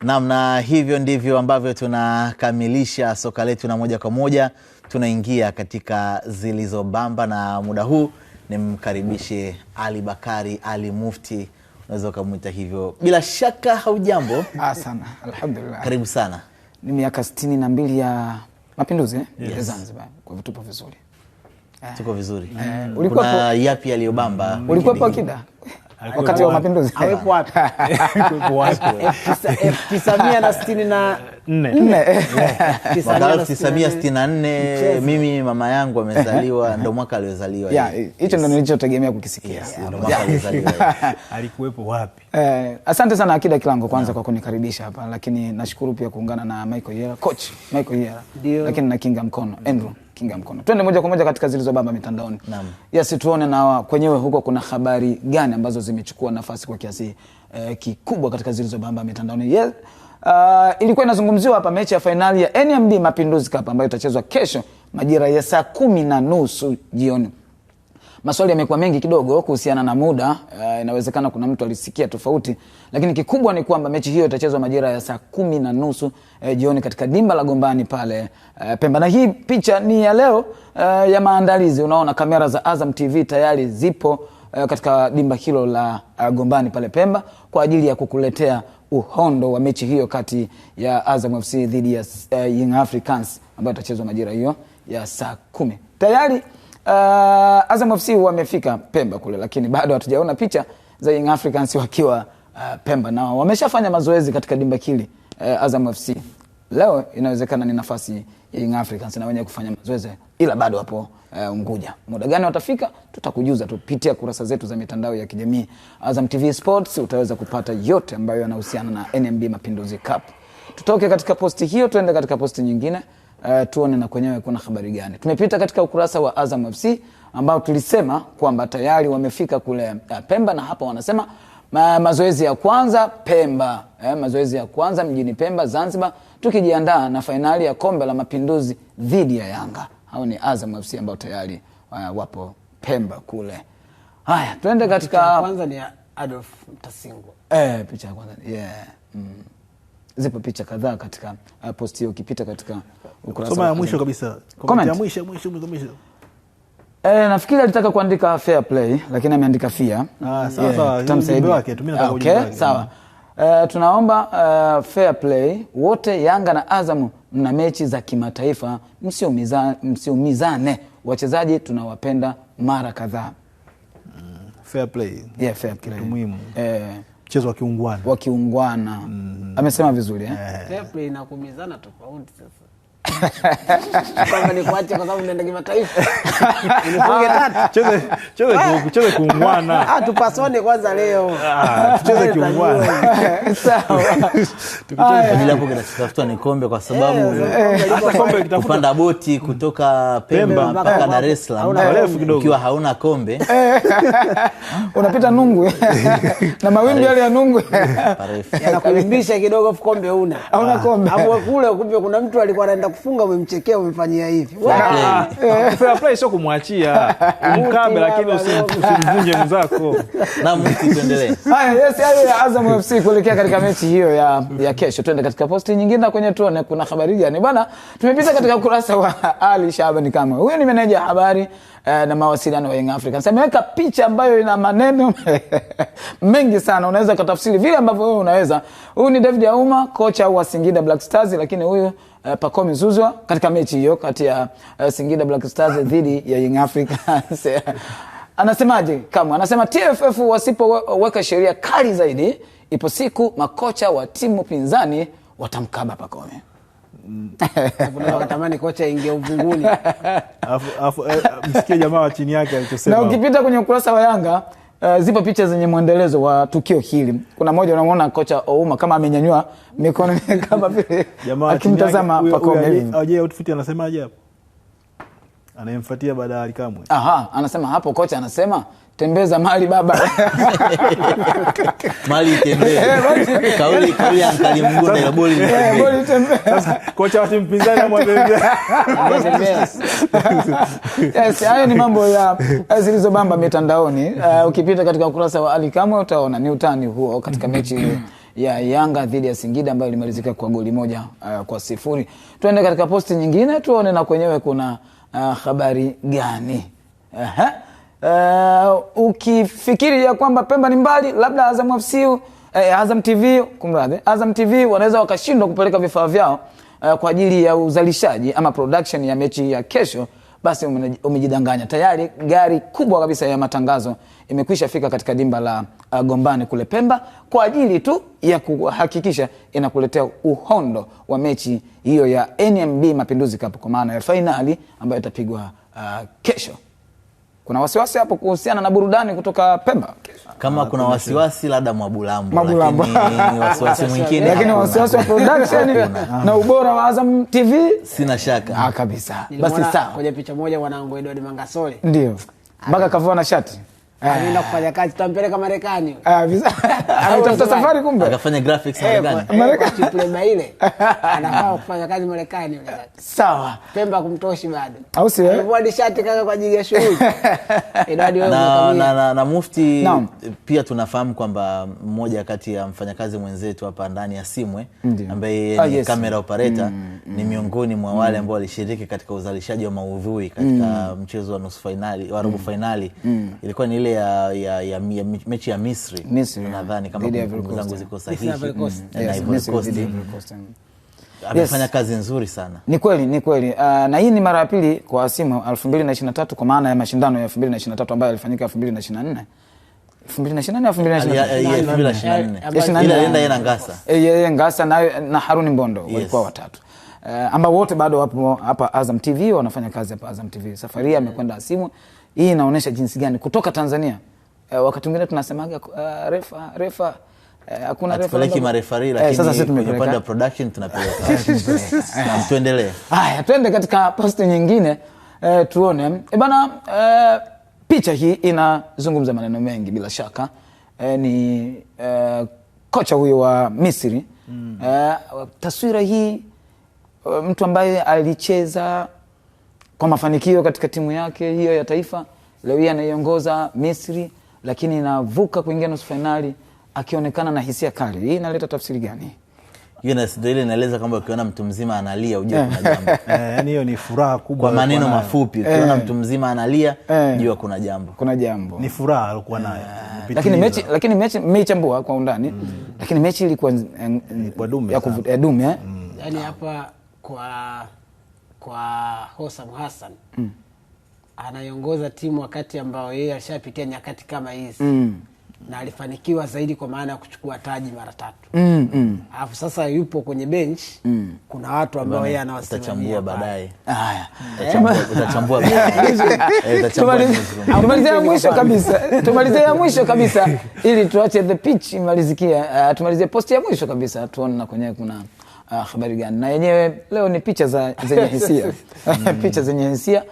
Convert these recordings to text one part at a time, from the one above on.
Na hivyo ndivyo ambavyo tunakamilisha soka letu, na moja kwa moja tunaingia katika Zilizobamba, na muda huu nimkaribishe Ali Bakari Ali Mufti, unaweza kumuita hivyo. Bila shaka haujambo? Sana, alhamdulillah. Karibu sana. Ni miaka 62 ya mapinduzi ya Zanzibar. Kwa hivyo tupo vizuri. Tuko vizuri. Kuna yapi aliyobamba? Ulikuwa akida wakati wa mapinduzi? Hawepo wapi? Hawepo wapi? 1964. 1964 mimi mama yangu amezaliwa, ndo mwaka aliozaliwa. Hicho ndo nilichotegemea kukisikia. Ndo mwaka aliozaliwa. Alikuwepo wapi? Asante sana Akida Kilango kwanza kwa kunikaribisha hapa, lakini nashukuru pia kuungana na Michael Yera, coach Michael Yera. Lakini na Kinga Mkono, Andrew Kinga Mkono. Twende moja kwa moja katika Zilizobamba mitandaoni. Yes, tuone na kwenyewe huko kuna habari gani ambazo zimechukua nafasi kwa kiasi kikubwa katika Zilizobamba mitandaoni. Yes. Ilikuwa inazungumziwa hapa mechi ya finali ya NMB Mapinduzi Cup ambayo itachezwa kesho majira ya saa 10:30 jioni. Maswali yamekuwa mengi kidogo kuhusiana na muda, inawezekana kuna mtu alisikia tofauti, lakini kikubwa ni kwamba mechi hiyo itachezwa majira ya saa 10:30 jioni katika dimba la Gombani pale Pemba. Na hii picha ni ya leo ya maandalizi. Unaona kamera za Azam TV tayari zipo katika dimba hilo la Gombani pale Pemba kwa ajili ya kukuletea uhondo wa mechi hiyo kati ya Azam FC dhidi ya Young Africans ambayo itachezwa majira hiyo ya saa 10. Tayari Azam FC wamefika Pemba kule, lakini bado hatujaona picha za Young Africans wakiwa Pemba, na wameshafanya mazoezi katika dimba hili Azam FC. Leo inawezekana ni nafasi ya Young Africans na wenyewe kufanya mazoezi, ila bado hapo Unguja. Muda gani watafika tutakujuza, tupitia kurasa zetu za mitandao ya kijamii Azam TV Sports, utaweza kupata yote ambayo yanahusiana na NMB Mapinduzi Cup. Tutoke katika posti hiyo tuende katika posti nyingine, tuone na kwenyewe kuna habari gani. Tumepita katika ukurasa wa Azam FC ambao tulisema kwamba tayari wamefika kule Pemba, na hapa wanasema mazoezi ya kwanza Pemba, mazoezi ya kwanza mjini Pemba Zanzibar, tukijiandaa na fainali ya Kombe la Mapinduzi dhidi ya Yanga. Hao ni Azam FC ambao tayari wapo Pemba kule. Haya, twende katika kwanza ni Adolf Mtasingwa. Picha ya kwanza. Zipo picha kadhaa katika post hiyo, ukipita katika ukurasa. Soma ya mwisho kabisa. Comment ya mwisho. Nafikiri alitaka kuandika fair play lakini ameandika fear. Sawa, ujumbe wake tumina ujumbe wake. Sawa. Tunaomba fair play wote, Yanga na Azam mna mechi za kimataifa, msiumizane. Wachezaji tunawapenda mara kadhaa. Fair play. Fair play. Muhimu. Mchezo wa kiungwana. Amesema vizuri Fair play na kuumizana tofauti sasa. Kama ni kuacha kwa sababu nenda kimataifa. Unifunge tatu. Cheze kuungwana. Tupasone kwanza leo. Tucheze kiungwana. Sawa. Bila kutafuta ni kombe kwa sababu hata kombe kupanda boti kutoka Pemba mpaka Dar es Salaam ukiwa hauna kombe unapita Nungwe na mawimbi yale ya Nungwe yanakulimbisha kidogo, kombe hauna kombe. Hapo kule kumbe kuna mtu alikuwa anaenda kufunga, umemchekea, umefanyia hivi. Fair play sio kumwachia umkabe, lakini usimvunje mzako. Na Mufti tuendelee. Hayo ya Azam FC kuelekea katika mechi hiyo ya kesho. Twende katika posti nyingine na kwenye tuone kuna habari gani bana. Tumepita katika ukurasa wa Ali Shabani Kamwe. Huyo ni meneja habari na mawasiliano wa Young Africans. Ameweka picha ambayo ina maneno mengi sana, unaweza kutafsiri vile ambavyo wewe unaweza. Huyu ni David Auma, kocha wa Singida Black Stars, lakini huyu Pacome Zouzoua katika mechi hiyo kati ya Singida Black Stars dhidi ya Young Africans. Anasemaje kama? Anasema TFF wasipoweka sheria kali zaidi, ipo siku makocha wa timu pinzani watamkaba Pacome. Natamani kocha ingie uvunguni. Msikie jamaa wa chini yake alichosema. Na ukipita kwenye ukurasa wa Yanga zipo picha zenye muendelezo wa tukio hili. Kuna moja unamuona kocha Ouma kama amenyanyua mikono kama vile akimtazama Pacome hivi. Aje outfit anasemaje hapo? Anayemfuatia baada ya Alikamwe. Anasema hapo kocha anasema tembeza mali baba. Mali tembea. Kauli ankali Mgunda ile boli tembea. Sasa kocha wa timu pinzani amwambia hayo ni mambo ya Zilizobamba mitandaoni. Ukipita katika ukurasa wa Alikamwe utaona ni utani huo katika mechi ya Yanga dhidi ya Singida ambayo ilimalizika kwa goli 1-0. Tuende katika posti nyingine tuone na kwenyewe kuna habari gani. Ukifikiri ya kwamba Pemba ni mbali, labda Azam TV wanaweza wakashindwa kupeleka vifaa vyao kwa ajili ya uzalishaji ama production ya mechi ya kesho, basi umejidanganya. Tayari gari kubwa kabisa ya matangazo imekwisha fika katika dimba la Gombani kule Pemba kwa ajili tu ya kuhakikisha inakuletea uhondo wa mechi hiyo ya NMB Mapinduzi Cup, kwa maana ya finali ambayo itapigwa kesho. Kuna wasiwasi hapo kuhusiana na burudani kutoka Pemba? Kama kuna wasiwasi labda Mwabulambo, lakini wasiwasi mwingine, lakini wasiwasi wa production na ubora wa Azam TV sina shaka kabisa. Basi sawa, kwenye picha moja wanangu Edward Mangasole ndio mpaka kavua na shati anaenda kufanya kazi, tutampeleka Marekani. Ametafuta safari, kumbe akafanya graphics Marekani. Marekani ile anafaa kufanya kazi Marekani yule. Sawa, Pemba kumtoshi bado, au sio? Alivua shati kaka kwa ajili ya shughuli. Na Mufti pia tunafahamu kwamba mmoja kati ya mfanyakazi mwenzetu hapa ndani ya Simwe ambaye ni camera operator ni miongoni mwa wale ambao walishiriki katika uzalishaji wa maudhui katika mchezo wa nusu finali wa robo finali. Ilikuwa ni ile ya mechi ya Misri nadhani kama zangu ziko sahihi, amefanya kazi nzuri sana. Ni kweli. Na hii ni mara ya pili kwa Simwe 2023 kwa maana ya mashindano ya 2023 ambayo yalifanyika 2024. 2024 ile enda Ngasa. Ngasa na Haruni Mbondo walikuwa watatu. Ambao wote bado wapo hapa Azam TV, wanafanya kazi hapa Azam TV. Safari amekwenda Simwe. Hii inaonyesha jinsi gani kutoka Tanzania. Wakati mwingine tunasemaga refa hakuna refa. Tupeleki marefari, lakini sasa sisi tumepanda production tunapeleka. Na tuendelee. Haya, twende katika posti nyingine tuone. Bana, picha hii inazungumza maneno mengi bila shaka. Ni kocha huyo wa Misri. Taswira hii, mtu ambaye alicheza kwa mafanikio katika timu yake hiyo ya taifa, leo hii anaiongoza Misri, lakini inavuka kuingia nusu finali akionekana na hisia kali. Hii inaleta tafsiri gani? Hiyo ndio inaeleza kwamba ukiona mtu mzima analia ujue kuna jambo. Yaani hiyo ni furaha kubwa. Kwa maneno mafupi, ukiona mtu mzima analia jua kuna jambo. Kuna jambo. Ni furaha alikuwa nayo. Lakini mechi mmeichambua kwa undani. Lakini mechi ilikuwa ya kuvutia dume. Yaani hapa kwa Hossam Hassan anaiongoza timu wakati ambao yeye alishapitia nyakati kama hizi na alifanikiwa zaidi kwa maana ya kuchukua taji mara 3. Alafu sasa yupo kwenye bench, kuna watu ambao yeye anawasimamia baadaye. Haya, utachambua baadaye. Tumalizie ya mwisho kabisa ili tuache the pitch imalizikia. Tumalizie posti ya mwisho kabisa tuone na kwenyewe kuna habari gani. Na yenyewe leo ni picha zenye hisia. Picha zenye hisia.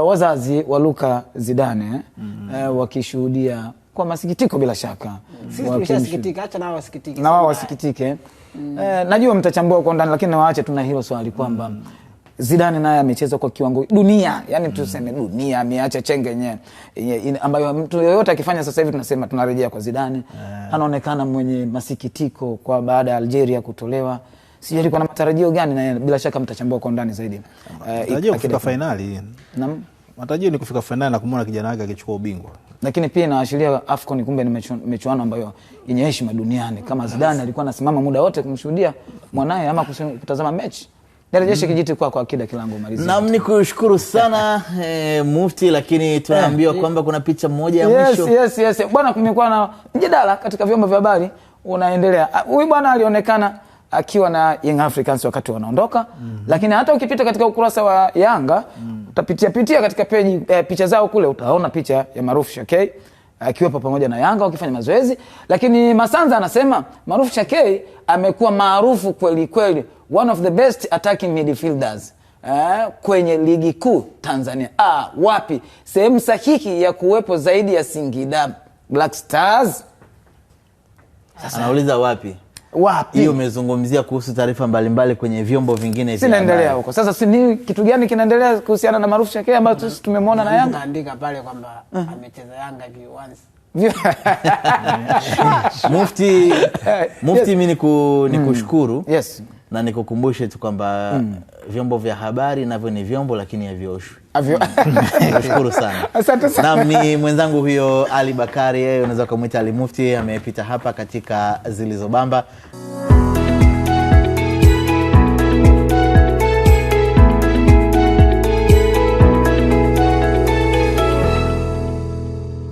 Wazazi wa Luka Zidane wakishuhudia kwa masikitiko bila shaka. Sisi tunasikitika, acha na wasikitike. Na wao wasikitike. Najua mtachambua kwa ndani, lakini nawaacha tuna hilo swali kwamba Zidane naye amecheza kwa kiwango dunia, yani tuseme dunia, ameacha chenge yenyewe ambayo mtu yoyote akifanya sasa hivi tunasema tunarejea kwa Zidane. Anaonekana mwenye masikitiko kwa baada ya Algeria kutolewa. Sijui alikuwa na matarajio gani, na bila shaka mtachambua kwa ndani zaidi. Matarajio kufika finali. Naam. Matarajio ni kufika finali na kumuona kijana wake akichukua ubingwa. Lakini pia inaashiria AFCON kumbe ni michuano ambayo yenye heshima duniani. Kama Zidane alikuwa anasimama muda wote kumshuhudia mwanae ama kutazama mechi. Nirejeshe kijiti kwa Akida Kilango malizi. Naam, nikushukuru sana Mufti, lakini tunaambiwa kwamba kuna picha moja ya mwisho. Yes. Bwana, kumekuwa na mjadala katika vyombo vya habari unaendelea. Huyu bwana alionekana akiwa na Young Africans wakati wanaondoka, lakini hata ukipita katika ukurasa wa Yanga utapitia katika peji picha zao kule, utaona picha ya Maruf Shakei akiwepo pamoja na Yanga wakifanya mazoezi. Lakini Masanza anasema Maruf Shakei amekuwa maarufu kweli, one of the best attacking midfielders kwenye ligi kuu Tanzania. Wapi sehemu sahihi ya kuwepo zaidi ya Singida Black Stars? Sasa anauliza wapi? Hiyo umezungumzia kuhusu taarifa mbalimbali kwenye vyombo vingine. Sinaendelea huko. Sasa si ni kitu gani kinaendelea kuhusiana na Maruf Shakei ambacho tumemwona na Yanga? Naandika pale kwamba amecheza Yanga once. Mufti, mimi nikushukuru. Yes. Na nikukumbushe tu kwamba vyombo vya habari navyo ni vyombo lakini havioshwi. Nashukuru sana. Asante sana. Na ni mwenzangu huyo Ali Bakari, yeye unaweza kumuita Ali Mufti, amepita hapa katika Zilizobamba.